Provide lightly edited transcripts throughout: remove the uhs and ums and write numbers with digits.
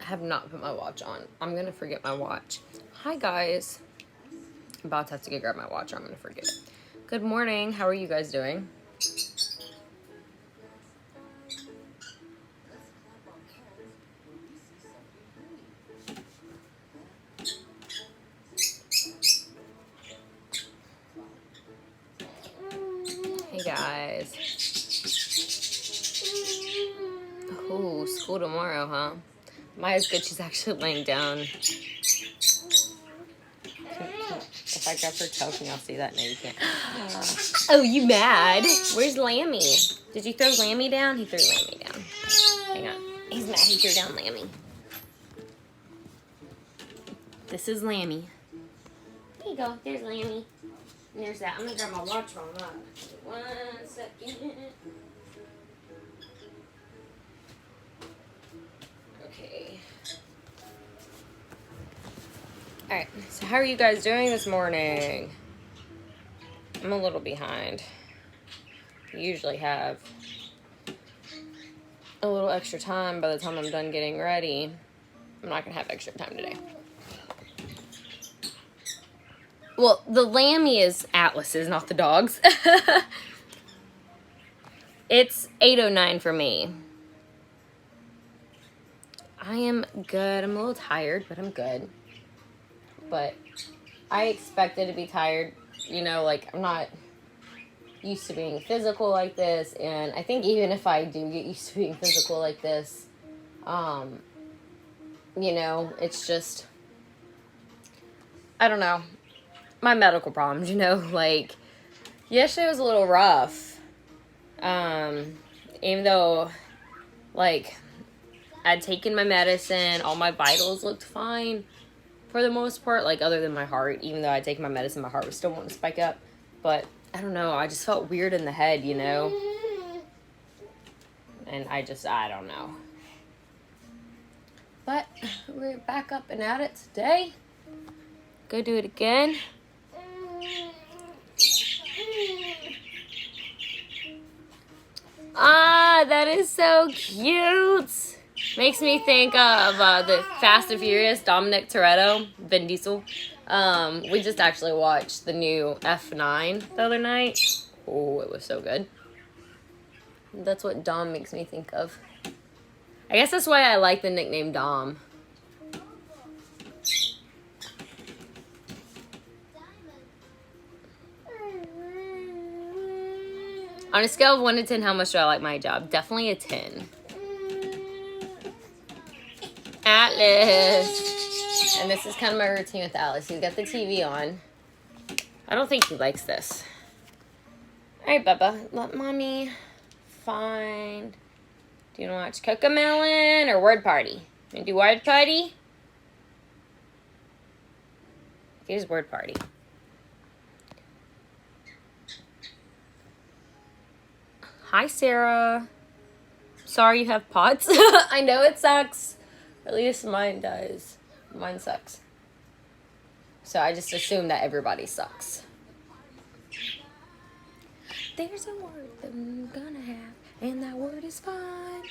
have not put my watch on. I'm gonna forget my watch. Hi guys. I'm about to have to go grab my watch or I'm gonna forget it. Good morning. How are you guys doing? Hey guys. Oh, school tomorrow, huh? Maya's good. She's actually laying down. If I grab her choking, I'll see that. No, you can't. Oh, you mad? Where's Lammy? Did you throw Lammy down? He threw Lammy down. Hang on. He's mad. He threw down Lammy. This is Lammy. There you go. There's Lammy. And there's that. I'm going to grab my watch while I'm up. 1 second. Okay. Alright, so how are you guys doing this morning? I'm a little behind. I usually have a little extra time by the time I'm done getting ready. I'm not going to have extra time today. Well, the Lammy is Atlas's, not the dog's. It's 8:09 for me. I am good. I'm a little tired, but I'm good. But I expected to be tired. You know, like, I'm not used to being physical like this. And I think even if I do get used to being physical like this, you know, it's just, I don't know. My medical problems, you know, like, yesterday was a little rough. Even though, like, I'd taken my medicine, all my vitals looked fine for the most part, like, other than my heart. Even though I'd taken my medicine, my heart was still wanting to spike up. But, I don't know, I just felt weird in the head, you know? And I don't know. But, we're back up and at it today. Go do it again. Ah, that is so cute. Makes me think of the Fast and Furious, Dominic Toretto, Vin Diesel. We just actually watched the new F9 the other night. Oh, it was so good. That's what Dom makes me think of. I guess that's why I like the nickname Dom. On a scale of 1 to 10, how much do I like my job? Definitely a 10. Atlas. And this is kind of my routine with Atlas. He's got the TV on. I don't think he likes this. Alright, Bubba. Let mommy find... Do you want to watch Cocomelon or Word Party? You do Word Party? Here's Word Party. Hi, Sarah. Sorry you have POTS. I know it sucks. At least mine does. Mine sucks. So I just assume that everybody sucks. There's a word that I'm gonna have, and that word is fun.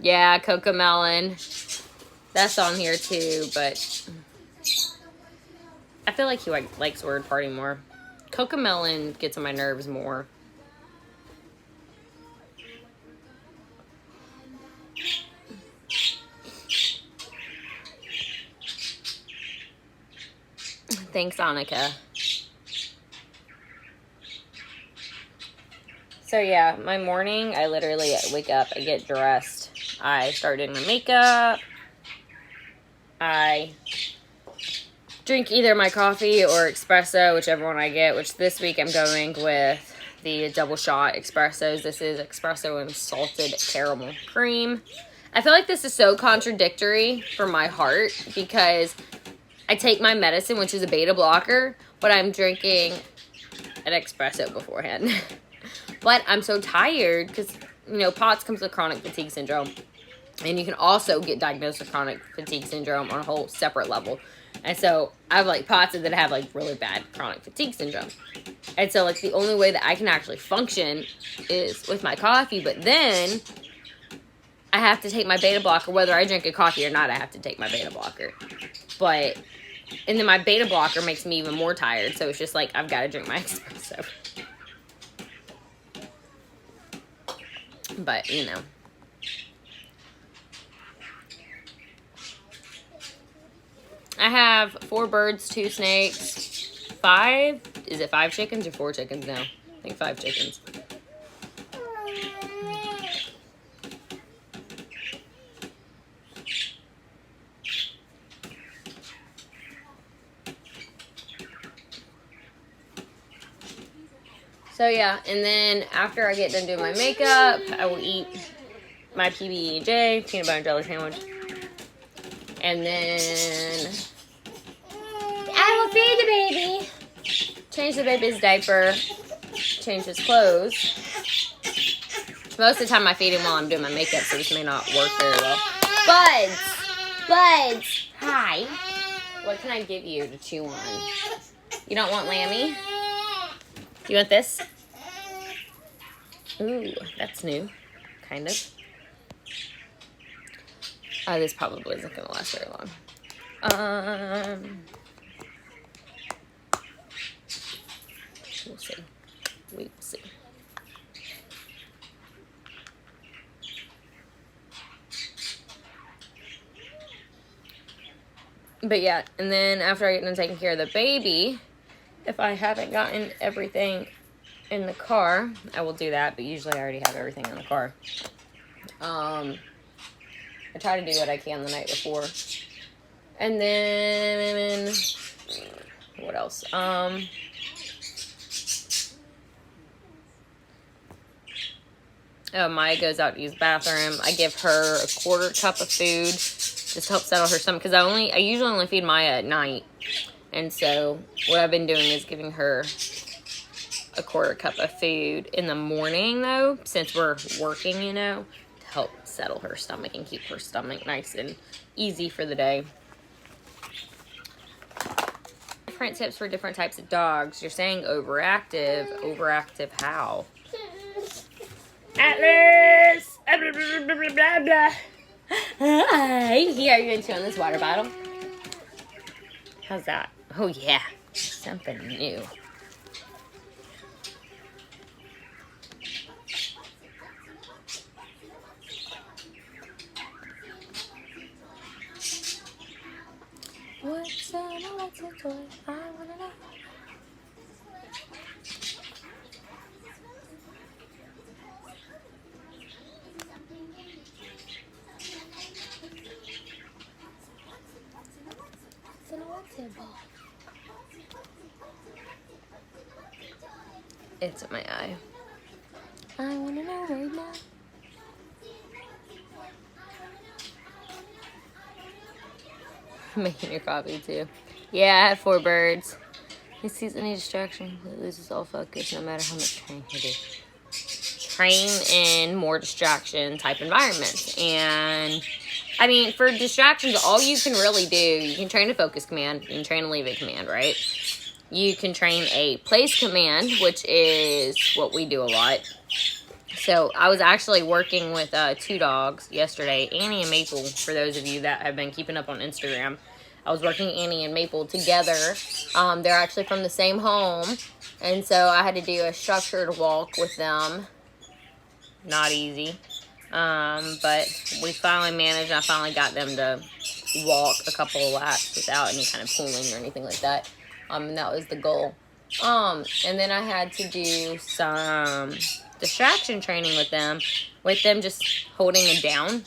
Yeah, Cocomelon. That's on here too, but I feel like he likes Word Party more. Cocomelon gets on my nerves more. Thanks, Annika. So yeah, my morning, I literally wake up, I get dressed, I start doing my makeup, I drink either my coffee or espresso, whichever one I get, which this week I'm going with the double shot espressos. This is espresso and salted caramel cream. I feel like this is so contradictory for my heart because I take my medicine, which is a beta blocker, but I'm drinking an espresso beforehand. But I'm so tired because, you know, POTS comes with chronic fatigue syndrome. And you can also get diagnosed with chronic fatigue syndrome on a whole separate level. And so I have like POTS that have like really bad chronic fatigue syndrome. And so like the only way that I can actually function is with my coffee. But then I have to take my beta blocker. Whether I drink a coffee or not, I have to take my beta blocker. But, and then my beta blocker makes me even more tired. So it's just like, I've got to drink my espresso. But, you know. I have 4 birds, 2 snakes, 5. Is it 5 chickens or 4 chickens now? I think 5 chickens. So yeah, and then after I get done doing my makeup, I will eat my PB&J, peanut butter and jelly sandwich. And then I will feed the baby, change the baby's diaper, change his clothes. Most of the time I feed him while I'm doing my makeup, so this may not work very well. Buds, hi. What can I give you to chew on? You don't want Lammy? You want this? Ooh, that's new, kind of. This probably isn't going to last very long. We'll see. We will see. But yeah, and then after I get done taking care of the baby, if I haven't gotten everything in the car, I will do that, but usually I already have everything in the car. I try to do what I can the night before. And then, what else? Maya goes out to use the bathroom. I give her a 1/4 cup of food just to help settle her stomach, because I usually only feed Maya at night. And so what I've been doing is giving her a 1/4 cup of food in the morning, though, since we're working, you know, to help settle her stomach and keep her stomach nice and easy for the day. Different tips for different types of dogs. You're saying overactive. Overactive how? Atlas! Blah, blah, blah, blah, blah. Hi. Here, are you going to on this water bottle? How's that? Oh, yeah. Something new. What's a toy? I wanna know. It's in my eye. I wanna know right now. Making your coffee too. Yeah, I have 4 birds. He sees any distraction, he loses all focus no matter how much training he do. Train in more distraction type environments. And I mean, for distractions, all you can really do, you can train a focus command, you can train a leave it command, right? You can train a place command, which is what we do a lot. So I was actually working with 2 dogs yesterday, Annie and Maple, for those of you that have been keeping up on Instagram. I was working Annie and Maple together. They're actually from the same home, and so I had to do a structured walk with them. Not easy, but we finally managed. I finally got them to walk a couple of laps without any kind of pulling or anything like that, and that was the goal. And then I had to do some distraction training with them just holding it down,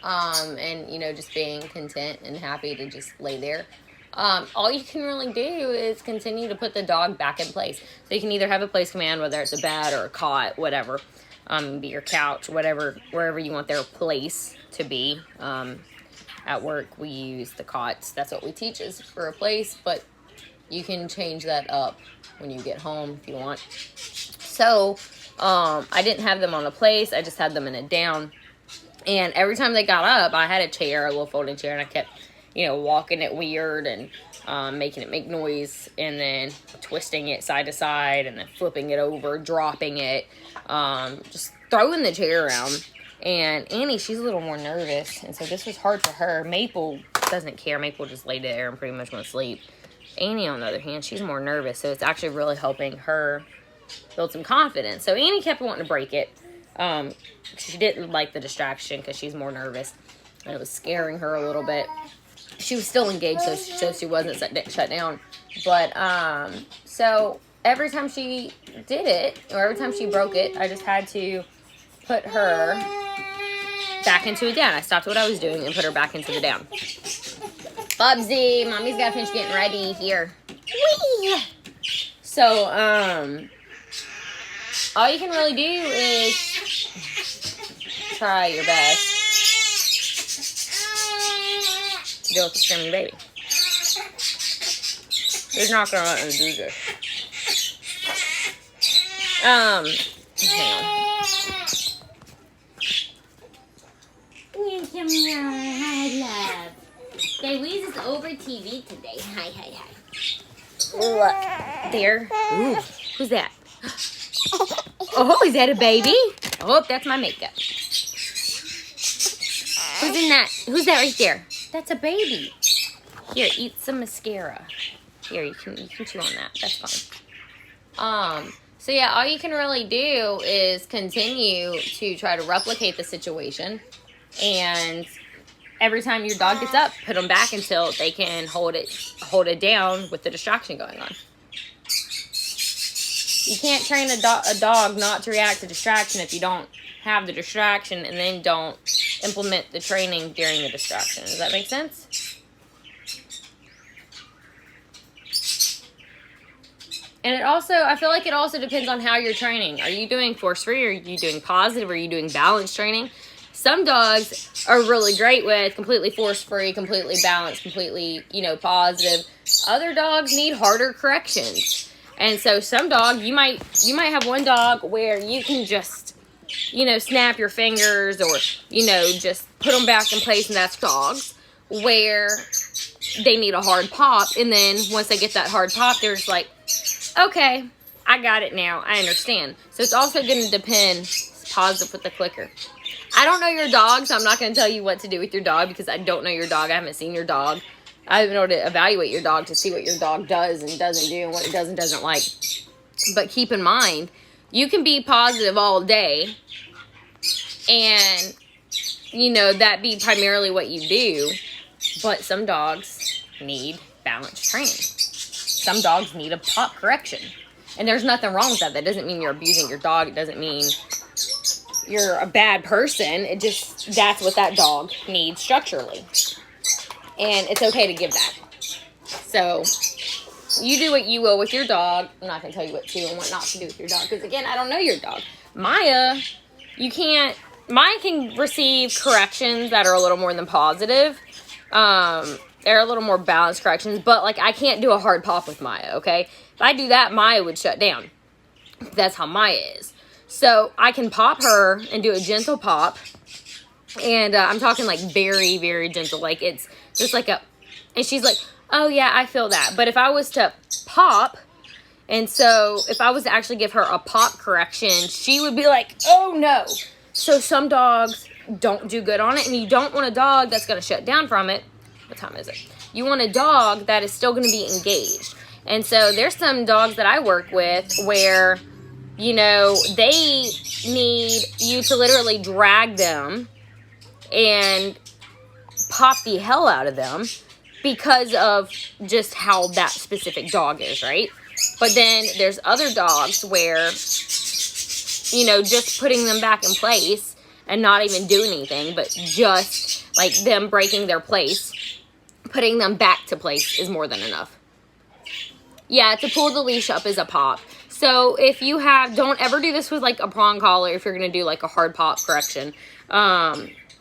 and, you know, just being content and happy to just lay there. All you can really do is continue to put the dog back in place. So you can either have a place command, whether it's a bed or a cot, whatever, be your couch, whatever, wherever you want their place to be. At work, we use the cots. That's what we teach is for a place, but you can change that up when you get home if you want. So, I didn't have them on a place. I just had them in a down. And every time they got up, I had a chair, a little folding chair, and I kept, you know, walking it weird and making it make noise, and then twisting it side to side, and then flipping it over, dropping it, just throwing the chair around. And Annie, she's a little more nervous, and so this was hard for her. Maple doesn't care. Maple just laid there and pretty much went to sleep. Annie, on the other hand, she's more nervous, so it's actually really helping her build some confidence. So Annie kept wanting to break it. She didn't like the distraction because she's more nervous, and it was scaring her a little bit. She was still engaged, so she wasn't shut down. But, so every time she did it, or every time she broke it, I just had to put her back into a down. I stopped what I was doing and put her back into the down. Bubsy, mommy's got to finish getting ready here. Whee! So, all you can really do is try your best to deal with the screaming baby. He's not going to let me do this. Hang on. Hi, love. Guys, is over TV today. Hi. Look. There. Ooh, who's that? Oh, is that a baby? Oh, that's my makeup. Who's in that? Who's that right there? That's a baby. Here, eat some mascara. Here, you can chew on that. That's fine. So yeah, all you can really do is continue to try to replicate the situation, and every time your dog gets up, put them back until they can hold it down with the distraction going on. You can't train a dog not to react to distraction if you don't have the distraction and then don't implement the training during the distraction. Does that make sense? And I feel like it also depends on how you're training. Are you doing force-free? Are you doing positive? Are you doing balanced training? Some dogs are really great with completely force-free, completely balanced, completely, positive. Other dogs need harder corrections. And so some dog, you might have one dog where you can just, snap your fingers or, just put them back in place, and that's dogs where they need a hard pop. And then once they get that hard pop, they're just like, okay, I got it now. I understand. So it's also going to depend positive with the clicker. I don't know your dog, so I'm not going to tell you what to do with your dog because I don't know your dog. I haven't seen your dog. I haven't been able to evaluate your dog to see what your dog does and doesn't do and what it does and doesn't like. But keep in mind, you can be positive all day and, that be primarily what you do. But some dogs need balanced training. Some dogs need a pop correction. And there's nothing wrong with that. That doesn't mean you're abusing your dog. It doesn't mean you're a bad person. That's what that dog needs structurally. And it's okay to give that. So, you do what you will with your dog. I'm not going to tell you what to and what not to do with your dog. Because, again, I don't know your dog. Maya can receive corrections that are a little more than positive. They're a little more balanced corrections. But, I can't do a hard pop with Maya, okay? If I do that, Maya would shut down. That's how Maya is. So, I can pop her and do a gentle pop. And I'm talking, very, very gentle. It's just and she's like, oh, yeah, I feel that. But if I was to pop, and so if I was to actually give her a pop correction, she would be like, oh, no. So some dogs don't do good on it, and you don't want a dog that's going to shut down from it. What time is it? You want a dog that is still going to be engaged. And so there's some dogs that I work with where, they need you to literally drag them and pop the hell out of them because of just how that specific dog is, right? But then there's other dogs where, just putting them back in place and not even doing anything, but just them breaking their place, putting them back to place is more than enough. Yeah, to pull the leash up is a pop. So if you don't ever do this with a prong collar if you're going to do a hard pop correction.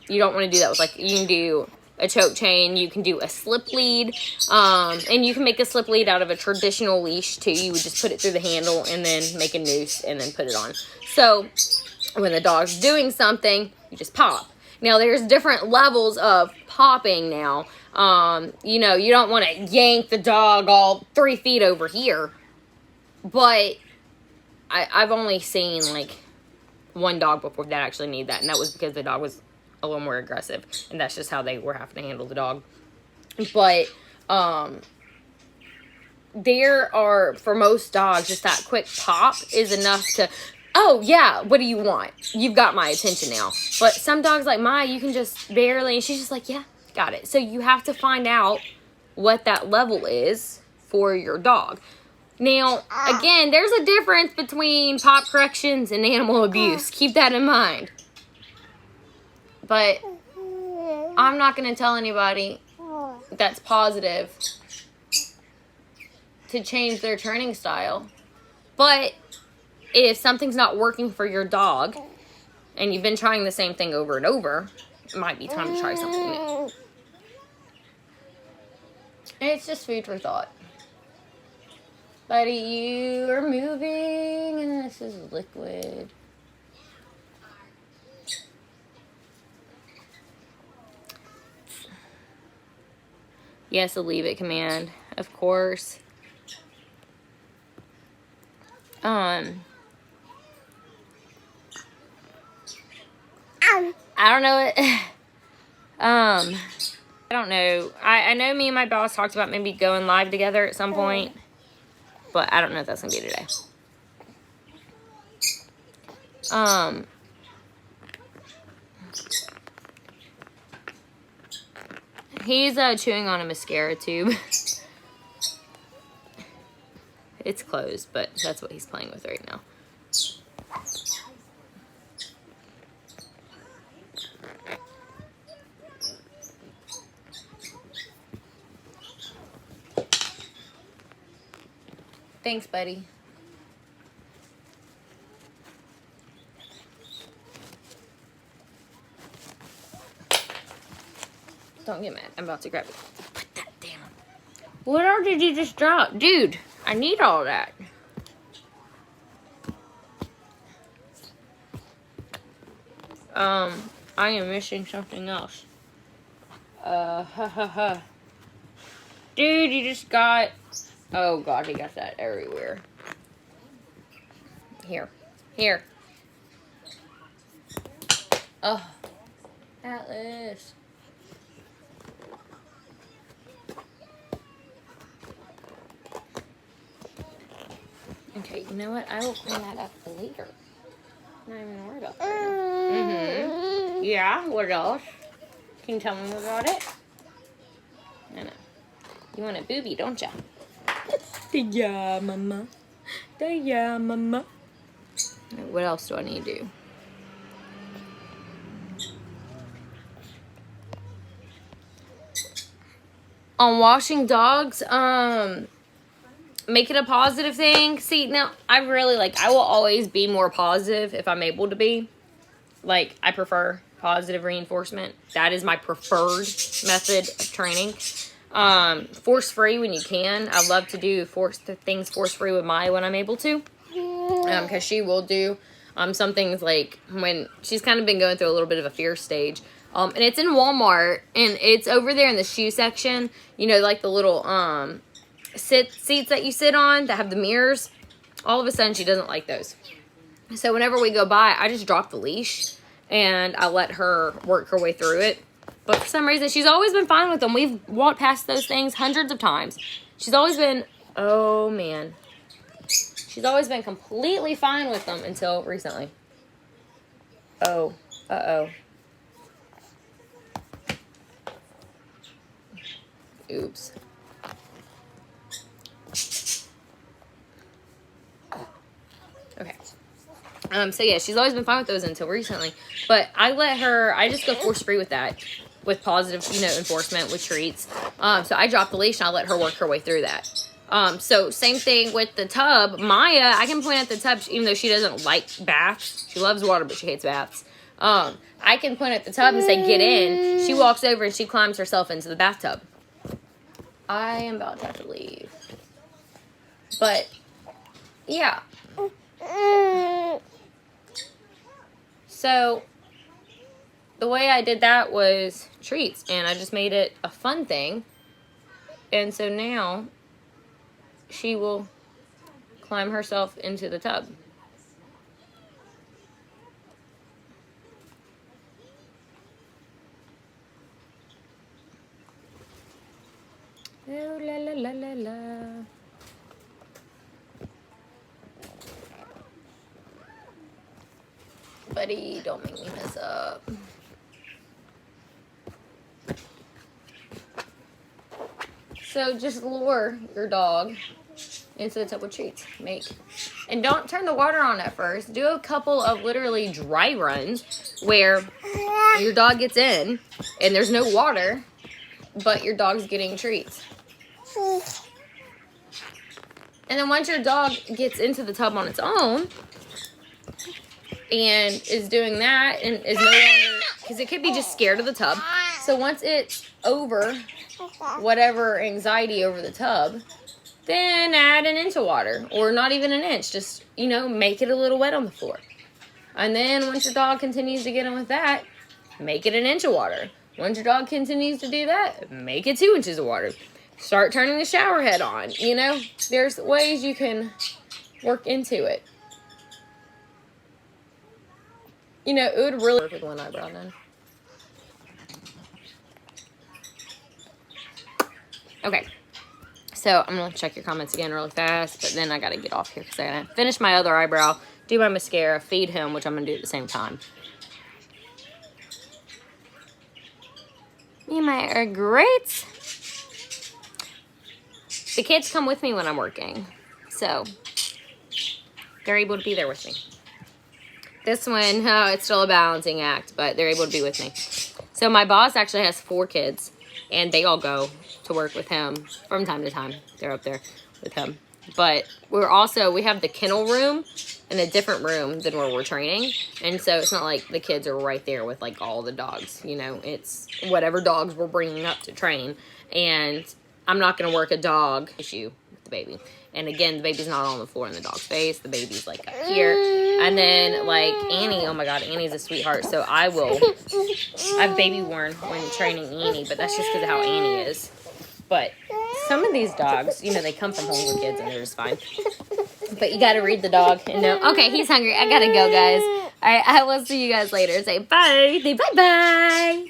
You don't want to do that with you can do a choke chain, you can do a slip lead, and you can make a slip lead out of a traditional leash too. You would just put it through the handle and then make a noose and then put it on. So when the dog's doing something, you just pop. Now there's different levels of popping now. You don't want to yank the dog all 3 feet over here, but I've only seen one dog before that actually needed that, and that was because the dog was a little more aggressive, and that's just how they were having to handle the dog. But there are, for most dogs, just that quick pop is enough to, oh yeah, what do you want? You've got my attention now. But some dogs like Maya, you can just barely, and she's just like, yeah, got it. So you have to find out what that level is for your dog. Now, again, there's a difference between pop corrections and animal abuse. Keep that in mind. But I'm not going to tell anybody that's positive to change their training style. But if something's not working for your dog and you've been trying the same thing over and over, it might be time to try something new. And it's just food for thought. Buddy, you are moving and this is liquid. Yes, a leave it command, of course. I don't know it. I don't know. I know me and my boss talked about maybe going live together at some point, but I don't know if that's gonna be today. He's chewing on a mascara tube. It's closed, but that's what he's playing with right now. Thanks, buddy. Don't get mad. I'm about to grab it. Put that down. What all did you just drop? Dude, I need all that. I am missing something else. Dude, you just got... Oh, God, he got that everywhere. Here. Here. Oh. Atlas. Okay, you know what? I will clean that up later. Not even worried about that. Yeah, what else? Can you tell me about it? I know. You want a booby, don't ya? Yeah, mama. Yeah, mama. What else do I need to do? On washing dogs, make it a positive thing. See, now, I really, I will always be more positive if I'm able to be. I prefer positive reinforcement. That is my preferred method of training. Force-free when you can. I love to do things force-free with Maya when I'm able to. Because she will do some things when she's kind of been going through a little bit of a fear stage. And it's in Walmart, and it's over there in the shoe section. You know, the little seats that you sit on that have the mirrors. All of a sudden, she doesn't like those. So whenever we go by, I just drop the leash, and I let her work her way through it. But for some reason, she's always been fine with them. We've walked past those things hundreds of times. She's always been, oh man. She's always been completely fine with them until recently. Oh, uh-oh. Oops. Okay. So yeah, she's always been fine with those until recently. But I just go force free with that. With positive, enforcement with treats. So I drop the leash and I let her work her way through that. So same thing with the tub. Maya, I can point at the tub, even though she doesn't like baths. She loves water, but she hates baths. I can point at the tub and say, get in. She walks over and she climbs herself into the bathtub. I am about to have to leave. But, yeah. So, the way I did that was treats, and I just made it a fun thing. And so now, she will climb herself into the tub. la la la. Buddy, don't make me mess up. So just lure your dog into the tub with treats. And don't turn the water on at first. Do a couple of literally dry runs where your dog gets in and there's no water, but your dog's getting treats. And then once your dog gets into the tub on its own and is doing that and is no longer, because it could be just scared of the tub. So once it's over whatever anxiety over the tub, then add an inch of water, or not even an inch. Just, make it a little wet on the floor. And then once your dog continues to get in with that, make it an inch of water. Once your dog continues to do that, make it 2 inches of water. Start turning the shower head on. There's ways you can work into it. It would really work with one eyebrow then. Okay. So I'm going to check your comments again really fast, but then I got to get off here because I got to finish my other eyebrow, do my mascara, feed him, which I'm going to do at the same time. Me and my are great. The kids come with me when I'm working, so they're able to be there with me. This one, it's still a balancing act, but they're able to be with me. So my boss actually has 4 kids, and they all go to work with him from time to time. They're up there with him. But we have the kennel room in a different room than where we're training. And so it's not like the kids are right there with like all the dogs. It's whatever dogs we're bringing up to train. And I'm not going to work a dog issue with the baby. And again, the baby's not on the floor in the dog's face. The baby's like up here. And then like Annie, oh my God, Annie's a sweetheart. So I've baby worn when training Annie, but that's just because of how Annie is. But some of these dogs, they come from home with kids and they're just fine. But you got to read the dog and know, okay, he's hungry. I got to go, guys. All right, I will see you guys later. Say bye. Say bye-bye.